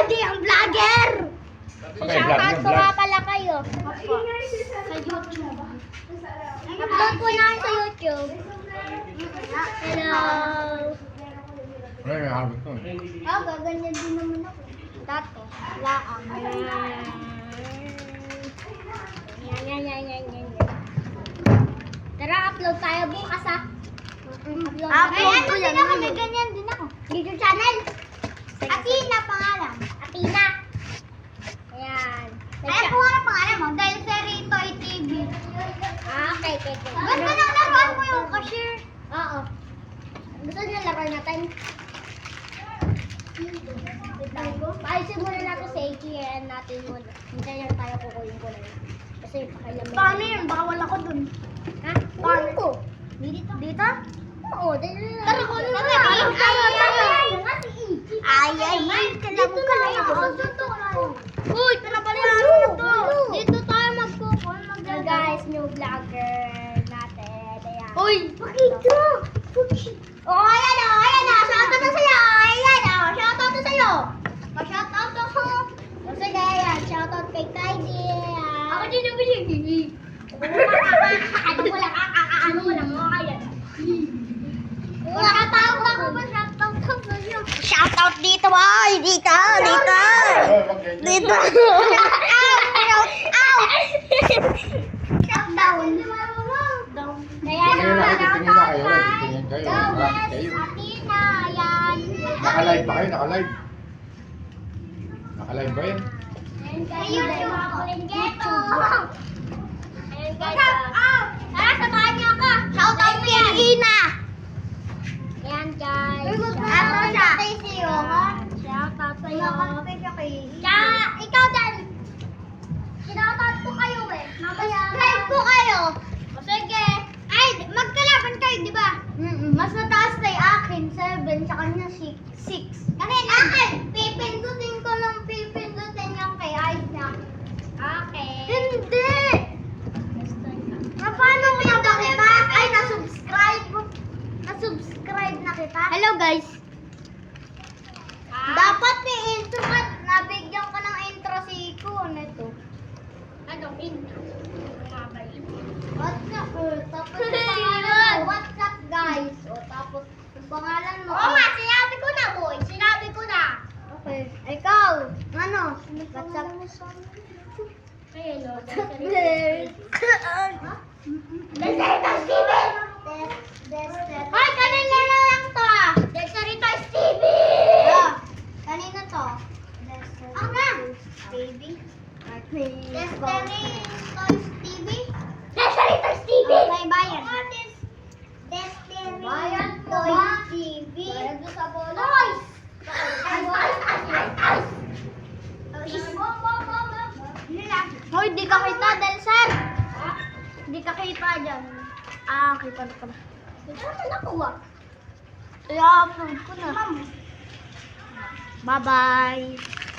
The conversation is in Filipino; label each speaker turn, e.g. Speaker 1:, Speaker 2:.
Speaker 1: Lagi ang vlogger!
Speaker 2: Shoutout ko nga pala kayo.
Speaker 1: Sa YouTube.
Speaker 2: Upload ko na sa YouTube. Hello.
Speaker 3: Ay, habit ko.
Speaker 2: Gaganyan din naman ako. Tato. Laang. Yan. Tara, upload tayo bukas ah.
Speaker 1: Upload ko yan.
Speaker 2: May ganyan din ako. YouTube channel. Athena pangalan. Athena. Ayan.
Speaker 1: Ayan po nga ang pangalan mo. Dahil sa Ritoy TV.
Speaker 2: Okay.
Speaker 1: Ganda ng laruan mo yung cashier.
Speaker 2: Oo. Gusto niyo laruan natin? Paalisin muna natin sa ATM natin muna. Hintayin tayo kukunin ko na yun. Kasi pakailan
Speaker 1: Paano yun? Bawal ako dun.
Speaker 2: Ha? Paano ko?
Speaker 1: Dito?
Speaker 2: Oo, dito na.
Speaker 1: Tara, kunin mo na. Tara. Ay.
Speaker 2: Dito na lang.
Speaker 1: Uy, pinapalihan to. Dito tayo magkukul.
Speaker 2: So guys, new vlogger natin. Ayan.
Speaker 1: Uy, pakito. Ayan na. Shoutout na sa'yo. Shoutout na sa'yo. Pa-shoutout ako.
Speaker 2: So sige, ayan. Shoutout kay Kylie.
Speaker 1: Ako din yung binigay.
Speaker 2: Ano mo lang, ayan.
Speaker 1: Shoutout ako pa. Shoutout ako sa'yo.
Speaker 2: Shoutout dito, boy! Dito! Dito!
Speaker 1: Shoutout.
Speaker 2: Kaya
Speaker 3: Tingin na kayo, tingin na kayo. Tingin kayo. Malapit kayo.
Speaker 2: Athena, ayan.
Speaker 3: Nakalive ba kayo? Nakalive? Nakalive ba yan?
Speaker 2: Ayan guys, yung mga kulinggeto. Ayan guys,
Speaker 1: Tara, samahan niyo ako. Shoutout kay Ina.
Speaker 2: ayan guys.
Speaker 1: Ano siya?
Speaker 2: Shoutout sa'yo.
Speaker 1: Ikaw din. Shoutout ko kayo eh. Subscribe ko kayo. O sige. Ay, magkalaban kayo, di ba? Mas mataas na yung akin, 7, sa kanya 6. Akin, pipindutin ko lang yung kay Aisha.
Speaker 2: Okay.
Speaker 1: Hindi! Paano ko yung kita? Ay, na-subscribe na kita. Hello guys. Dapat may intro at nabigyan ko ng intro si Kuya nito.
Speaker 2: Anong intro?
Speaker 1: What's up? Tapos yung pangalan mo, what's up guys? O tapos yung pangalan mo.
Speaker 2: Oo nga, sinabi ko na boy. Sinabi ko na.
Speaker 1: Okay. Ikaw, ano? What's up?
Speaker 2: Ayun o.
Speaker 1: Deseritas TV! Hoy, kanina na lang to ah!
Speaker 2: Deseritas TV!
Speaker 1: Oh, kanina to. Ako na! Baby. Deseritas TV?
Speaker 2: Deseritas TV!
Speaker 1: Okay, bayan. What is Deseritas TV? Bayan doon sa bola. Boys! Hoy, di ka kita, Delsan! Di ka kita dyan. Kita na pala.
Speaker 2: Ito naman ako ah.
Speaker 1: I-upload ko na. Bye-bye!